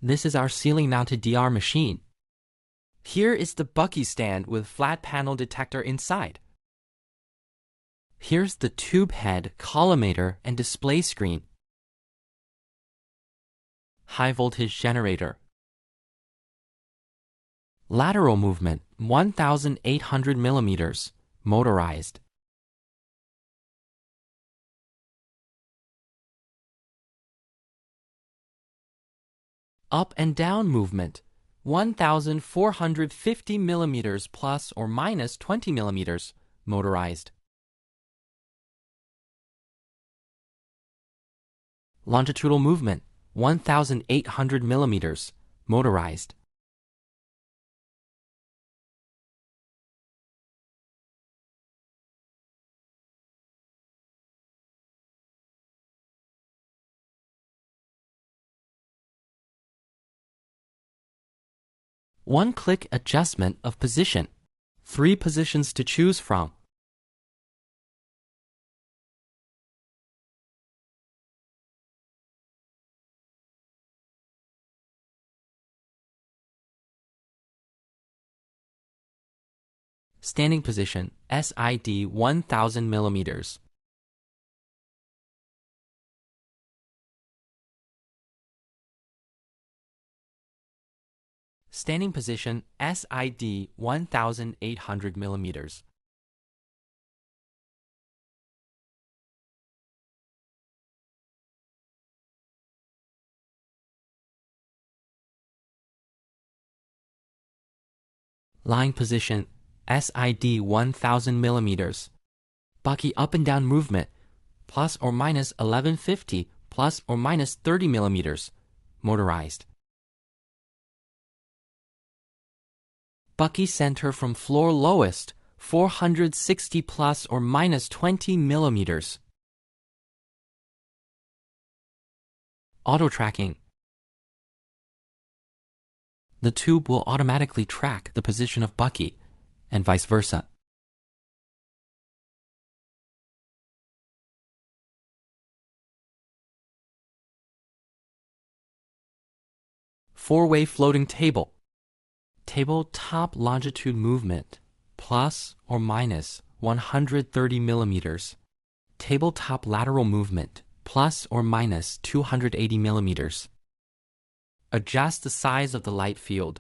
This is our ceiling-mounted DR machine. Here is the Bucky stand with flat panel detector inside. Here's the tube head, collimator, and display screen. High voltage generator. Lateral movement, 1,800 millimeters, motorized. Up and down movement, 1,450 millimeters plus or minus 20 millimeters, motorized. Longitudinal movement, 1,800 millimeters, motorized. One-click adjustment of position. 3 positions to choose from. Standing position, SID 1,000 millimeters. Standing position, SID 1,800 millimeters. Lying position, SID 1,000 millimeters. Bucky up and down movement, plus or minus 1150, plus or minus 30 millimeters, motorized. Bucky center from floor lowest, 460 plus or minus 20 millimeters. Auto tracking. The tube will automatically track the position of Bucky, and vice versa. Four-way floating table. Table top longitude movement, plus or minus 130 millimeters. Table top lateral movement, plus or minus 280 millimeters. Adjust the size of the light field.